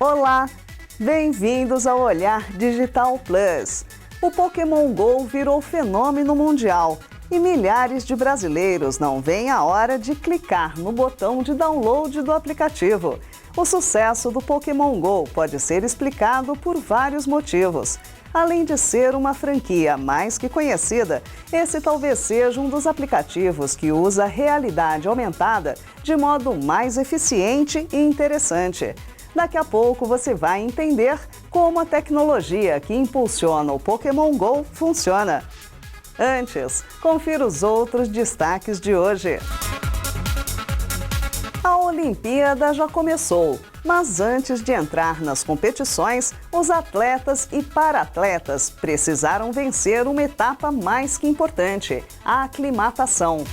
Olá, bem-vindos ao Olhar Digital Plus. O Pokémon GO virou fenômeno mundial e milhares de brasileiros não veem a hora de clicar no botão de download do aplicativo. O sucesso do Pokémon GO pode ser explicado por vários motivos. Além de ser uma franquia mais que conhecida, esse talvez seja um dos aplicativos que usa realidade aumentada de modo mais eficiente e interessante. Daqui a pouco você vai entender como a tecnologia que impulsiona o Pokémon GO funciona. Antes, confira os outros destaques de hoje. A Olimpíada já começou, mas antes de entrar nas competições, os atletas e para-atletas precisaram vencer uma etapa mais que importante, a aclimatação.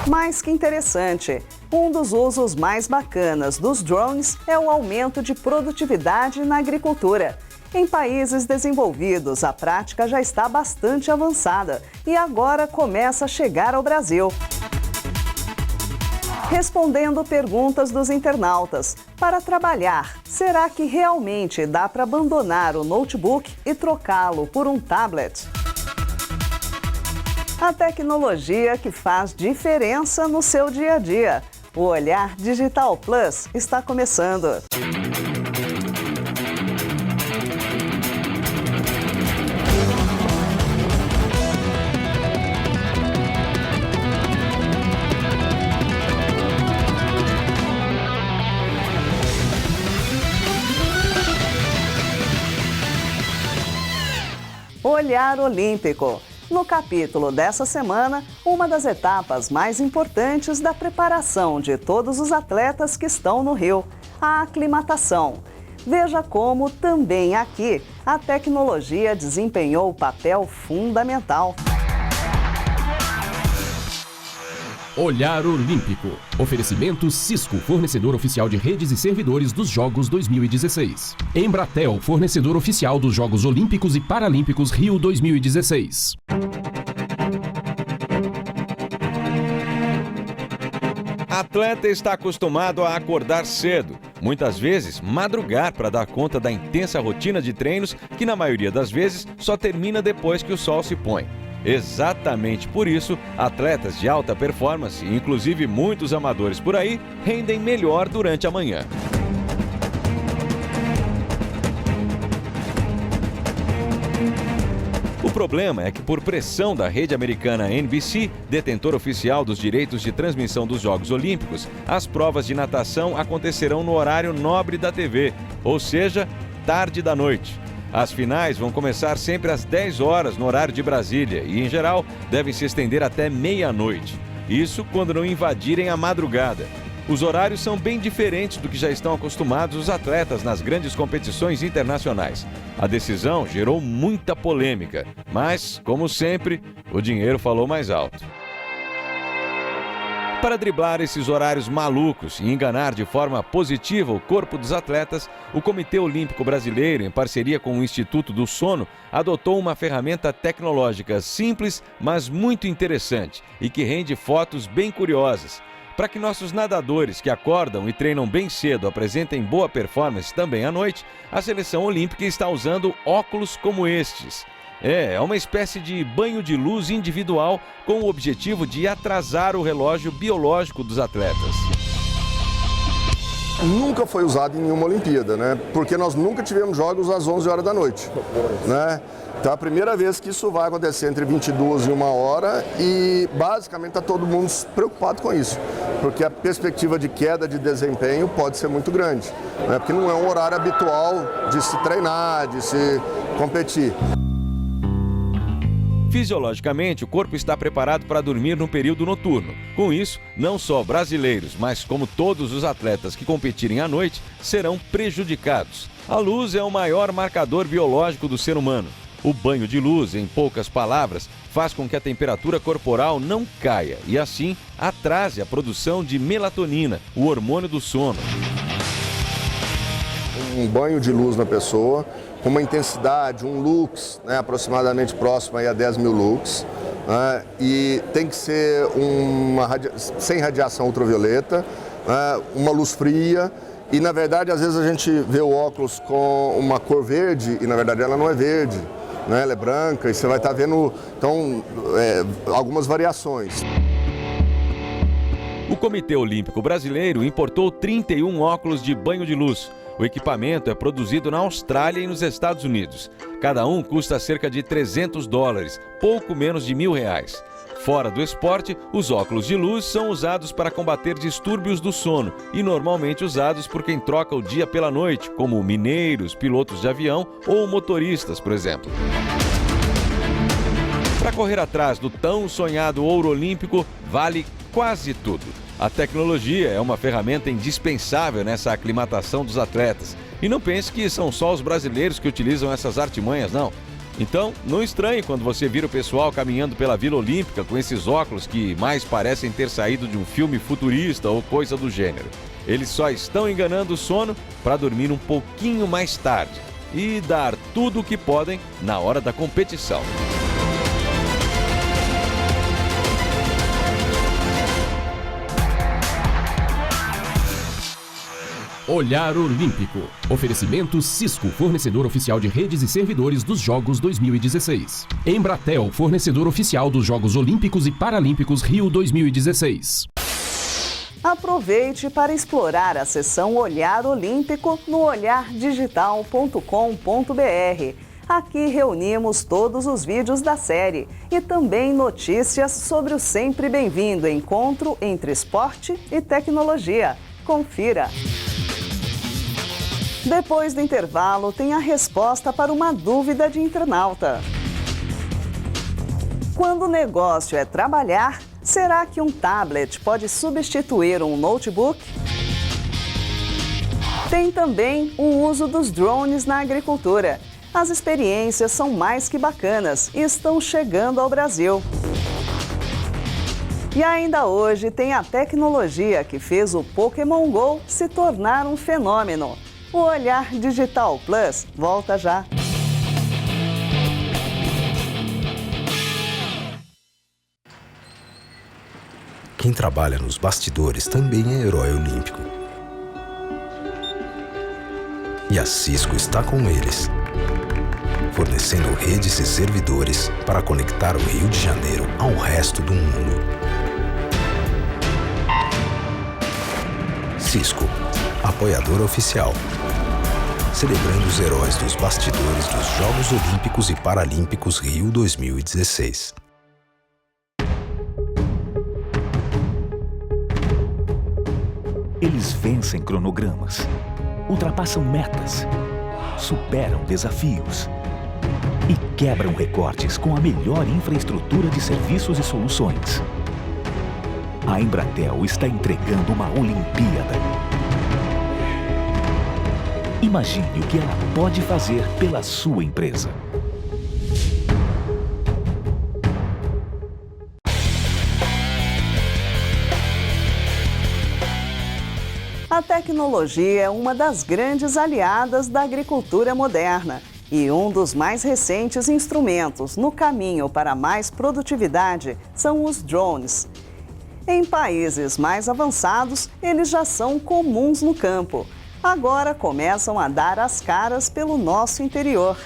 Mais que interessante, um dos usos mais bacanas dos drones é o aumento de produtividade na agricultura. Em países desenvolvidos, a prática já está bastante avançada e agora começa a chegar ao Brasil. Respondendo perguntas dos internautas, para trabalhar, será que realmente dá para abandonar o notebook e trocá-lo por um tablet? A tecnologia que faz diferença no seu dia a dia. O Olhar Digital Plus está começando. Olhar Olímpico. No capítulo dessa semana, uma das etapas mais importantes da preparação de todos os atletas que estão no Rio, a aclimatação. Veja como também aqui a tecnologia desempenhou papel fundamental. Olhar Olímpico. Oferecimento Cisco, fornecedor oficial de redes e servidores dos Jogos 2016. Embratel, fornecedor oficial dos Jogos Olímpicos e Paralímpicos Rio 2016. Atleta está acostumado a acordar cedo, muitas vezes madrugar para dar conta da intensa rotina de treinos que na maioria das vezes só termina depois que o sol se põe. Exatamente por isso, atletas de alta performance, inclusive muitos amadores por aí, rendem melhor durante a manhã. O problema é que, por pressão da rede americana NBC, detentor oficial dos direitos de transmissão dos Jogos Olímpicos, as provas de natação acontecerão no horário nobre da TV, ou seja, tarde da noite. As finais vão começar sempre às 10 horas no horário de Brasília e, em geral, devem se estender até meia-noite. Isso quando não invadirem a madrugada. Os horários são bem diferentes do que já estão acostumados os atletas nas grandes competições internacionais. A decisão gerou muita polêmica, mas, como sempre, o dinheiro falou mais alto. Para driblar esses horários malucos e enganar de forma positiva o corpo dos atletas, o Comitê Olímpico Brasileiro, em parceria com o Instituto do Sono, adotou uma ferramenta tecnológica simples, mas muito interessante e que rende fotos bem curiosas. Para que nossos nadadores que acordam e treinam bem cedo apresentem boa performance também à noite, a seleção olímpica está usando óculos como estes. É uma espécie de banho de luz individual com o objetivo de atrasar o relógio biológico dos atletas. Nunca foi usado em nenhuma Olimpíada, né? Porque nós nunca tivemos jogos às 11 horas da noite, né? Então é a primeira vez que isso vai acontecer entre 22 e 1 hora e basicamente está todo mundo preocupado com isso, porque a perspectiva de queda de desempenho pode ser muito grande, né? Porque não é um horário habitual de se treinar, de se competir. Fisiologicamente, o corpo está preparado para dormir no período noturno. Com isso, não só brasileiros, mas como todos os atletas que competirem à noite, serão prejudicados. A luz é o maior marcador biológico do ser humano. O banho de luz, em poucas palavras, faz com que a temperatura corporal não caia e, assim, atrase a produção de melatonina, o hormônio do sono. Um banho de luz na pessoa, com uma intensidade, um lux, né, aproximadamente próximo aí a 10 mil lux, né, e tem que ser sem radiação ultravioleta, né, uma luz fria E na verdade, às vezes a gente vê o óculos com uma cor verde e na verdade ela não é verde, né? Ela é branca e você vai estar vendo então, algumas variações. O Comitê Olímpico Brasileiro importou 31 óculos de banho de luz. O equipamento é produzido na Austrália e nos Estados Unidos. Cada um custa cerca de $300, pouco menos de R$1.000. Fora do esporte, os óculos de luz são usados para combater distúrbios do sono e normalmente usados por quem troca o dia pela noite, como mineiros, pilotos de avião ou motoristas, por exemplo. Para correr atrás do tão sonhado ouro olímpico, vale quase tudo. A tecnologia é uma ferramenta indispensável nessa aclimatação dos atletas. E não pense que são só os brasileiros que utilizam essas artimanhas, não. Então, não estranhe quando você vira o pessoal caminhando pela Vila Olímpica com esses óculos que mais parecem ter saído de um filme futurista ou coisa do gênero. Eles só estão enganando o sono para dormir um pouquinho mais tarde e dar tudo o que podem na hora da competição. Olhar Olímpico. Oferecimento Cisco, fornecedor oficial de redes e servidores dos Jogos 2016. Embratel, fornecedor oficial dos Jogos Olímpicos e Paralímpicos Rio 2016. Aproveite para explorar a seção Olhar Olímpico no olhardigital.com.br. Aqui reunimos todos os vídeos da série e também notícias sobre o sempre bem-vindo encontro entre esporte e tecnologia. Confira! Depois do intervalo, tem a resposta para uma dúvida de internauta. Quando o negócio é trabalhar, será que um tablet pode substituir um notebook? Tem também o uso dos drones na agricultura. As experiências são mais que bacanas e estão chegando ao Brasil. E ainda hoje tem a tecnologia que fez o Pokémon GO se tornar um fenômeno. O Olhar Digital Plus volta já. Quem trabalha nos bastidores também é herói olímpico. E a Cisco está com eles, fornecendo redes e servidores para conectar o Rio de Janeiro ao resto do mundo. Cisco, apoiador oficial, celebrando os heróis dos bastidores dos Jogos Olímpicos e Paralímpicos Rio 2016. Eles vencem cronogramas, ultrapassam metas, superam desafios e quebram recordes com a melhor infraestrutura de serviços e soluções. A Embratel está entregando uma Olimpíada. Imagine o que ela pode fazer pela sua empresa. A tecnologia é uma das grandes aliadas da agricultura moderna e um dos mais recentes instrumentos no caminho para mais produtividade são os drones. Em países mais avançados, eles já são comuns no campo. Agora começam a dar as caras pelo nosso interior.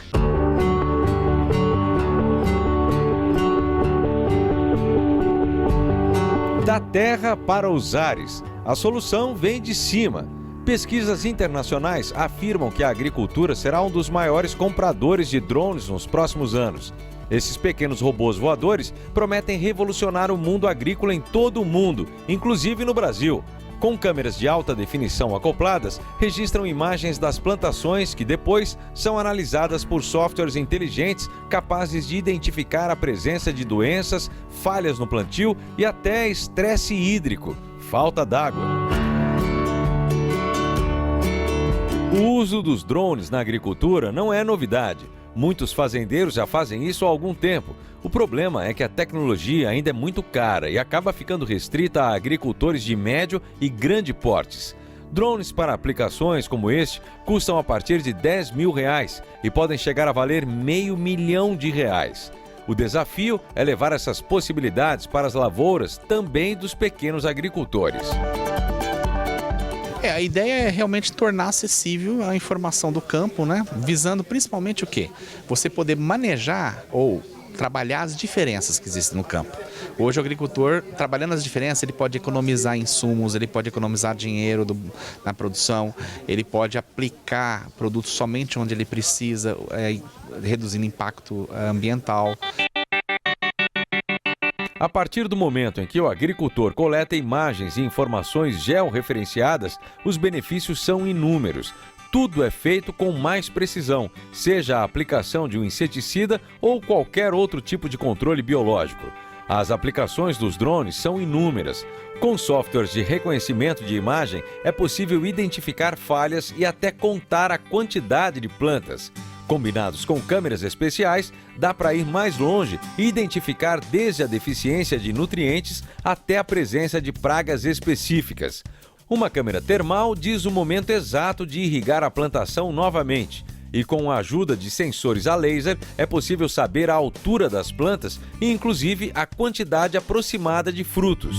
Da terra para os ares, a solução vem de cima. Pesquisas internacionais afirmam que a agricultura será um dos maiores compradores de drones nos próximos anos. Esses pequenos robôs voadores prometem revolucionar o mundo agrícola em todo o mundo, inclusive no Brasil. Com câmeras de alta definição acopladas, registram imagens das plantações que depois são analisadas por softwares inteligentes capazes de identificar a presença de doenças, falhas no plantio e até estresse hídrico, falta d'água. O uso dos drones na agricultura não é novidade. Muitos fazendeiros já fazem isso há algum tempo. O problema é que a tecnologia ainda é muito cara e acaba ficando restrita a agricultores de médio e grande portes. Drones para aplicações como este custam a partir de R$10 mil e podem chegar a valer R$500 mil. O desafio é levar essas possibilidades para as lavouras também dos pequenos agricultores. A ideia é realmente tornar acessível a informação do campo, né? Visando principalmente o quê? Você poder manejar ou trabalhar as diferenças que existem no campo. Hoje o agricultor, trabalhando as diferenças, ele pode economizar insumos, ele pode economizar dinheiro na produção, ele pode aplicar produtos somente onde ele precisa, reduzindo impacto ambiental. A partir do momento em que o agricultor coleta imagens e informações georreferenciadas, os benefícios são inúmeros. Tudo é feito com mais precisão, seja a aplicação de um inseticida ou qualquer outro tipo de controle biológico. As aplicações dos drones são inúmeras. Com softwares de reconhecimento de imagem, é possível identificar falhas e até contar a quantidade de plantas. Combinados com câmeras especiais, dá para ir mais longe e identificar desde a deficiência de nutrientes até a presença de pragas específicas. Uma câmera termal diz o momento exato de irrigar a plantação novamente. E com a ajuda de sensores a laser, é possível saber a altura das plantas e, inclusive, a quantidade aproximada de frutos.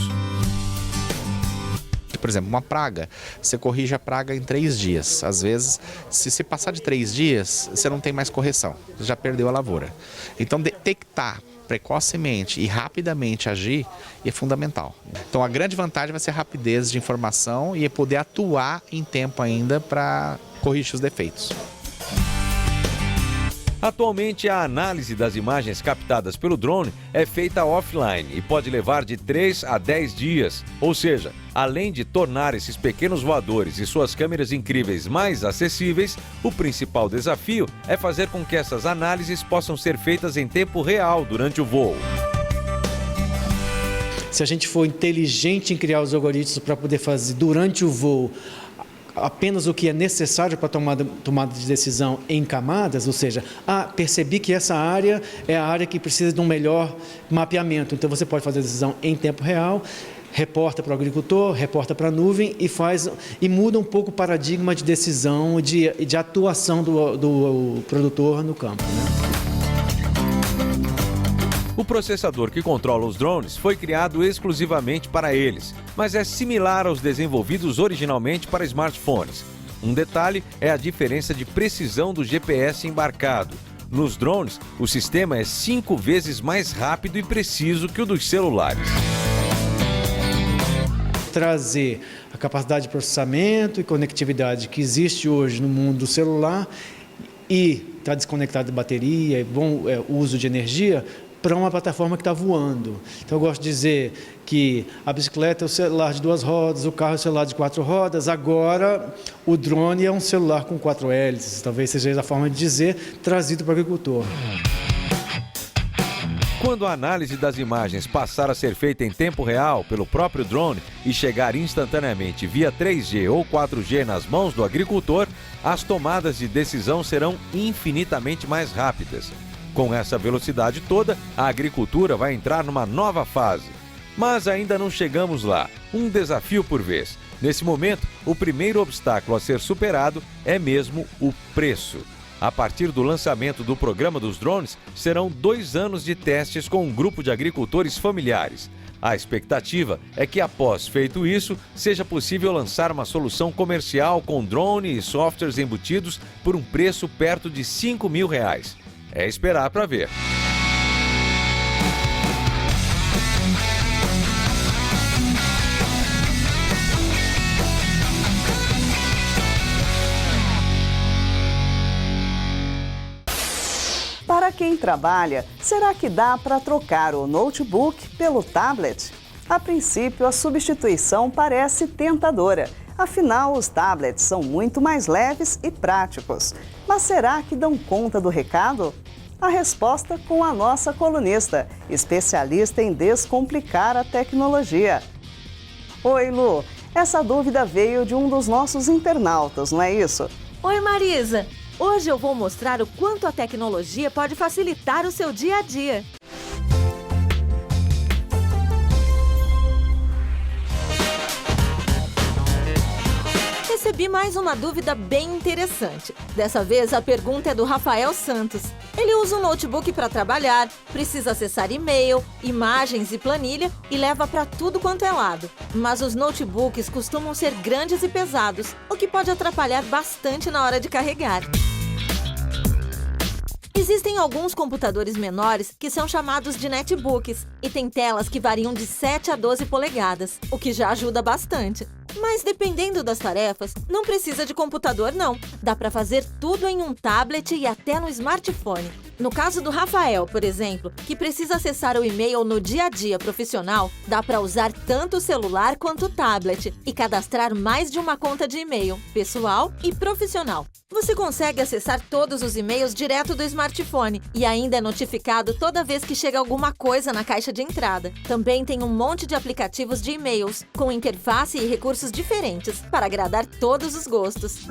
Por exemplo, uma praga, você corrige a praga em 3 dias. Às vezes, se você passar de 3 dias, você não tem mais correção, você já perdeu a lavoura. Então, detectar precocemente e rapidamente agir é fundamental. Então, a grande vantagem vai ser a rapidez de informação e poder atuar em tempo ainda para corrigir os defeitos. Atualmente, a análise das imagens captadas pelo drone é feita offline e pode levar de 3 a 10 dias. Ou seja, além de tornar esses pequenos voadores e suas câmeras incríveis mais acessíveis, o principal desafio é fazer com que essas análises possam ser feitas em tempo real durante o voo. Se a gente for inteligente em criar os algoritmos para poder fazer durante o voo apenas o que é necessário para tomada de decisão em camadas, ou seja, percebi que essa área é a área que precisa de um melhor mapeamento. Então você pode fazer a decisão em tempo real, reporta para o agricultor, reporta para a nuvem e muda um pouco o paradigma de decisão e de atuação do produtor no campo, né? O processador que controla os drones foi criado exclusivamente para eles, mas é similar aos desenvolvidos originalmente para smartphones. Um detalhe é a diferença de precisão do GPS embarcado. Nos drones, o sistema é 5 vezes mais rápido e preciso que o dos celulares. Trazer a capacidade de processamento e conectividade que existe hoje no mundo do celular e está desconectado de bateria e bom uso de energia para uma plataforma que está voando. Então eu gosto de dizer que a bicicleta é o celular de 2 rodas, o carro é o celular de 4 rodas, agora o drone é um celular com 4 hélices, talvez seja a forma de dizer, trazido para o agricultor. Quando a análise das imagens passar a ser feita em tempo real pelo próprio drone e chegar instantaneamente via 3G ou 4G nas mãos do agricultor, as tomadas de decisão serão infinitamente mais rápidas. Com essa velocidade toda, a agricultura vai entrar numa nova fase. Mas ainda não chegamos lá. Um desafio por vez. Nesse momento, o primeiro obstáculo a ser superado é mesmo o preço. A partir do lançamento do programa dos drones, serão 2 anos de testes com um grupo de agricultores familiares. A expectativa é que, após feito isso, seja possível lançar uma solução comercial com drone e softwares embutidos por um preço perto de R$5.000. É esperar para ver. Para quem trabalha, será que dá para trocar o notebook pelo tablet? A princípio, a substituição parece tentadora. Afinal, os tablets são muito mais leves e práticos. Mas será que dão conta do recado? A resposta com a nossa colunista, especialista em descomplicar a tecnologia. Oi, Lu. Essa dúvida veio de um dos nossos internautas, não é isso? Oi, Marisa. Hoje eu vou mostrar o quanto a tecnologia pode facilitar o seu dia a dia. Recebi mais uma dúvida bem interessante. Dessa vez, a pergunta é do Rafael Santos. Ele usa um notebook para trabalhar, precisa acessar e-mail, imagens e planilha e leva para tudo quanto é lado. Mas os notebooks costumam ser grandes e pesados, o que pode atrapalhar bastante na hora de carregar. Existem alguns computadores menores que são chamados de netbooks e têm telas que variam de 7 a 12 polegadas, o que já ajuda bastante. Mas dependendo das tarefas, não precisa de computador não. Dá para fazer tudo em um tablet e até no smartphone. No caso do Rafael, por exemplo, que precisa acessar o e-mail no dia a dia profissional, dá para usar tanto o celular quanto o tablet e cadastrar mais de uma conta de e-mail, pessoal e profissional. Você consegue acessar todos os e-mails direto do smartphone e ainda é notificado toda vez que chega alguma coisa na caixa de entrada. Também tem um monte de aplicativos de e-mails, com interface e recursos diferentes, para agradar todos os gostos.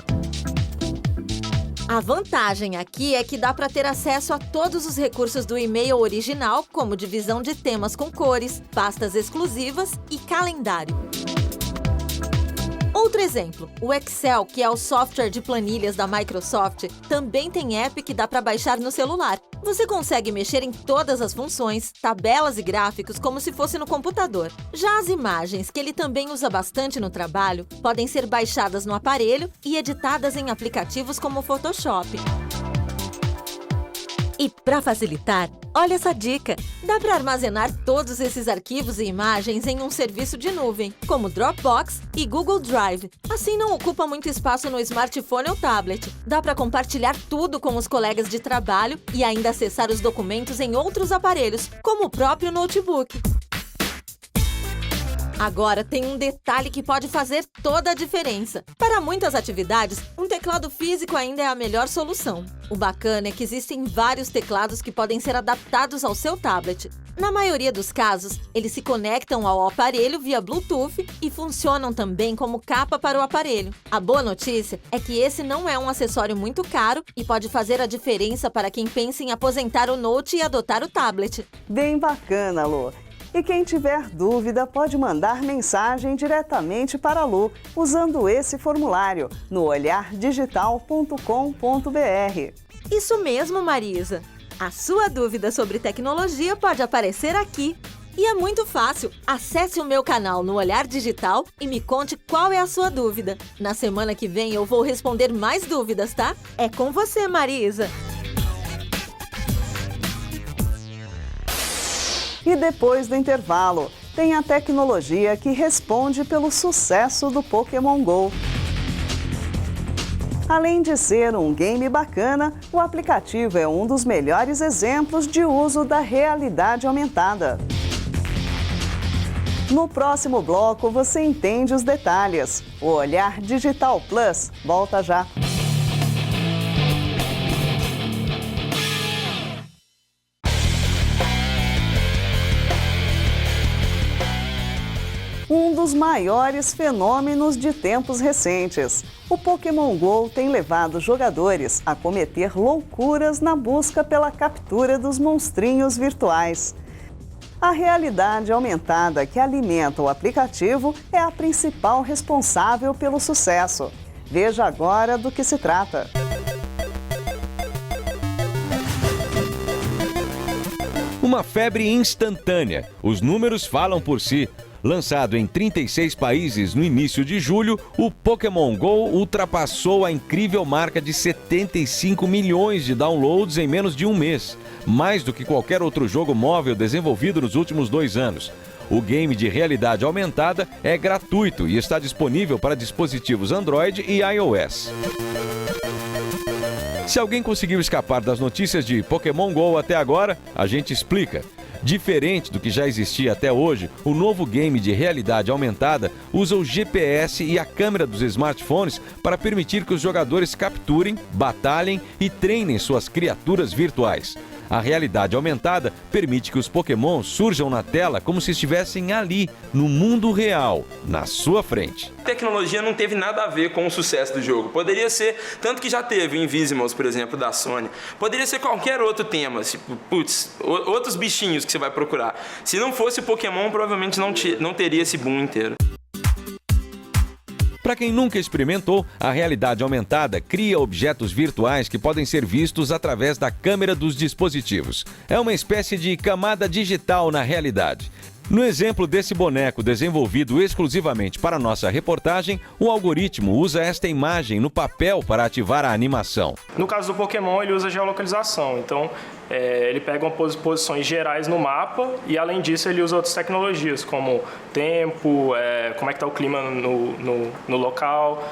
A vantagem aqui é que dá para ter acesso a todos os recursos do e-mail original, como divisão de temas com cores, pastas exclusivas e calendário. Outro exemplo, o Excel, que é o software de planilhas da Microsoft, também tem app que dá para baixar no celular. Você consegue mexer em todas as funções, tabelas e gráficos como se fosse no computador. Já as imagens, que ele também usa bastante no trabalho, podem ser baixadas no aparelho e editadas em aplicativos como o Photoshop. E para facilitar, olha essa dica! Dá para armazenar todos esses arquivos e imagens em um serviço de nuvem, como Dropbox e Google Drive. Assim não ocupa muito espaço no smartphone ou tablet. Dá para compartilhar tudo com os colegas de trabalho e ainda acessar os documentos em outros aparelhos, como o próprio notebook. Agora tem um detalhe que pode fazer toda a diferença. Para muitas atividades, um teclado físico ainda é a melhor solução. O bacana é que existem vários teclados que podem ser adaptados ao seu tablet. Na maioria dos casos, eles se conectam ao aparelho via Bluetooth e funcionam também como capa para o aparelho. A boa notícia é que esse não é um acessório muito caro e pode fazer a diferença para quem pensa em aposentar o Note e adotar o tablet. Bem bacana, Lu! E quem tiver dúvida pode mandar mensagem diretamente para a Lu, usando esse formulário no olhardigital.com.br. Isso mesmo, Marisa! A sua dúvida sobre tecnologia pode aparecer aqui. E é muito fácil. Acesse o meu canal no Olhar Digital e me conte qual é a sua dúvida. Na semana que vem eu vou responder mais dúvidas, tá? É com você, Marisa! E depois do intervalo, tem a tecnologia que responde pelo sucesso do Pokémon GO. Além de ser um game bacana, o aplicativo é um dos melhores exemplos de uso da realidade aumentada. No próximo bloco você entende os detalhes. O Olhar Digital Plus volta já. Um dos maiores fenômenos de tempos recentes. O Pokémon GO tem levado jogadores a cometer loucuras na busca pela captura dos monstrinhos virtuais. A realidade aumentada que alimenta o aplicativo é a principal responsável pelo sucesso. Veja agora do que se trata. Uma febre instantânea. Os números falam por si. Lançado em 36 países no início de julho, o Pokémon GO ultrapassou a incrível marca de 75 milhões de downloads em menos de um mês, mais do que qualquer outro jogo móvel desenvolvido nos últimos 2 anos. O game de realidade aumentada é gratuito e está disponível para dispositivos Android e iOS. Se alguém conseguiu escapar das notícias de Pokémon GO até agora, a gente explica. Diferente do que já existia até hoje, o novo game de realidade aumentada usa o GPS e a câmera dos smartphones para permitir que os jogadores capturem, batalhem e treinem suas criaturas virtuais. A realidade aumentada permite que os Pokémon surjam na tela como se estivessem ali, no mundo real, na sua frente. A tecnologia não teve nada a ver com o sucesso do jogo. Poderia ser, tanto que já teve o Invisimals, por exemplo, da Sony. Poderia ser qualquer outro tema, tipo, outros bichinhos que você vai procurar. Se não fosse Pokémon, provavelmente não teria esse boom inteiro. Para quem nunca experimentou, a realidade aumentada cria objetos virtuais que podem ser vistos através da câmera dos dispositivos. É uma espécie de camada digital na realidade. No exemplo desse boneco desenvolvido exclusivamente para nossa reportagem, o algoritmo usa esta imagem no papel para ativar a animação. No caso do Pokémon, ele usa geolocalização, então ele pega posições gerais no mapa e, além disso, ele usa outras tecnologias, como tempo, como é que está o clima no local,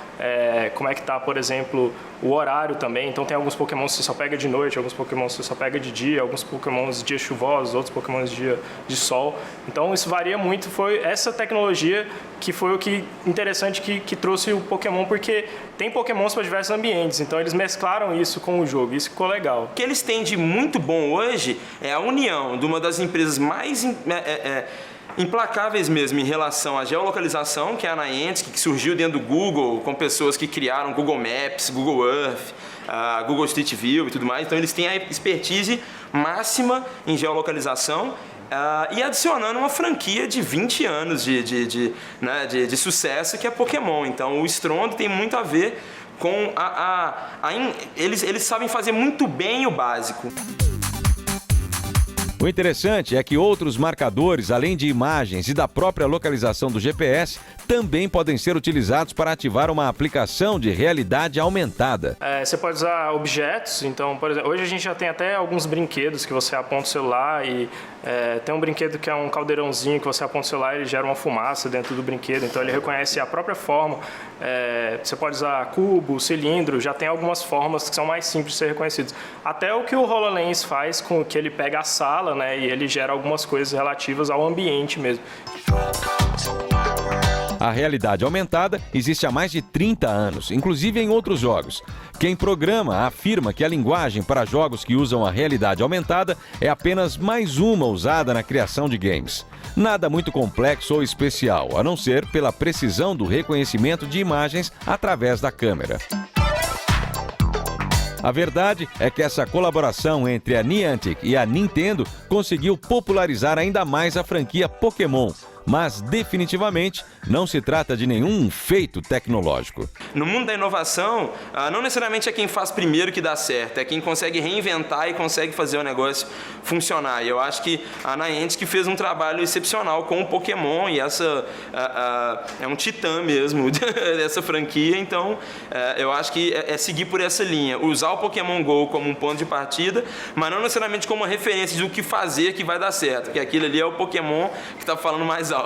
como é que está, por exemplo, o horário também. Então tem alguns Pokémon que você só pega de noite, alguns Pokémon que você só pega de dia, alguns Pokémon de dias chuvosos, outros Pokémon de dia de sol. Então isso varia muito. Foi essa tecnologia que foi o que interessante que trouxe o Pokémon, porque tem Pokémons para diversos ambientes, então eles mesclaram isso com o jogo, isso ficou legal. O que eles têm de muito bom hoje é a união de uma das empresas mais implacáveis mesmo em relação à geolocalização, que é a Niantic, que surgiu dentro do Google, com pessoas que criaram Google Maps, Google Earth, Google Street View e tudo mais. Então eles têm a expertise máxima em geolocalização, e adicionando uma franquia de 20 anos de sucesso, que é Pokémon. Então o Strondo tem muito a ver com eles sabem fazer muito bem o básico. O interessante é que outros marcadores, além de imagens e da própria localização do GPS, também podem ser utilizados para ativar uma aplicação de realidade aumentada. Você pode usar objetos, então, por exemplo, hoje a gente já tem até alguns brinquedos que você aponta o celular e tem um brinquedo que é um caldeirãozinho que você aponta o celular e ele gera uma fumaça dentro do brinquedo, então ele reconhece a própria forma. Você pode usar cubo, cilindro, já tem algumas formas que são mais simples de ser reconhecidas. Até o que o HoloLens faz com que ele pega a sala, né, e ele gera algumas coisas relativas ao ambiente mesmo. A realidade aumentada existe há mais de 30 anos, inclusive em outros jogos. Quem programa afirma que a linguagem para jogos que usam a realidade aumentada é apenas mais uma usada na criação de games. Nada muito complexo ou especial, a não ser pela precisão do reconhecimento de imagens através da câmera. A verdade é que essa colaboração entre a Niantic e a Nintendo conseguiu popularizar ainda mais a franquia Pokémon. Mas, definitivamente, não se trata de nenhum feito tecnológico. No mundo da inovação, não necessariamente é quem faz primeiro que dá certo, é quem consegue reinventar e consegue fazer o negócio funcionar. E eu acho que a Niantic fez um trabalho excepcional com o Pokémon, e essa é um titã mesmo dessa franquia. Então, eu acho que é seguir por essa linha, usar o Pokémon GO como um ponto de partida, mas não necessariamente como uma referência de o que fazer que vai dar certo, porque aquilo ali é o Pokémon que está falando mais alto.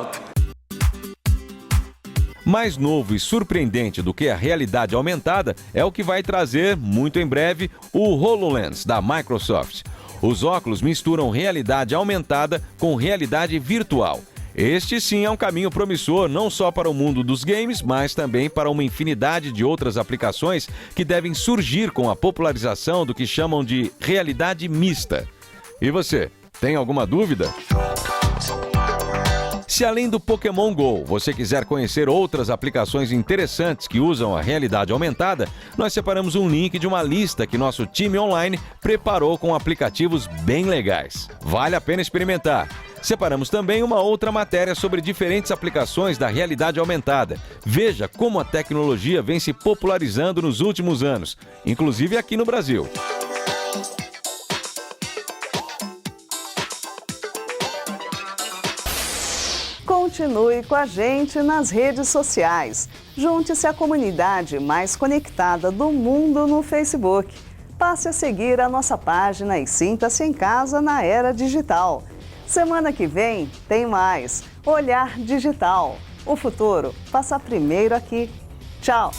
Mais novo e surpreendente do que a realidade aumentada é o que vai trazer, muito em breve, o HoloLens da Microsoft. Os óculos misturam realidade aumentada com realidade virtual. Este sim é um caminho promissor não só para o mundo dos games, mas também para uma infinidade de outras aplicações que devem surgir com a popularização do que chamam de realidade mista. E você, tem alguma dúvida? Se além do Pokémon GO, você quiser conhecer outras aplicações interessantes que usam a realidade aumentada, nós separamos um link de uma lista que nosso time online preparou com aplicativos bem legais. Vale a pena experimentar. Separamos também uma outra matéria sobre diferentes aplicações da realidade aumentada. Veja como a tecnologia vem se popularizando nos últimos anos, inclusive aqui no Brasil. Continue com a gente nas redes sociais. Junte-se à comunidade mais conectada do mundo no Facebook. Passe a seguir a nossa página e sinta-se em casa na era digital. Semana que vem tem mais Olhar Digital. O futuro passa primeiro aqui. Tchau!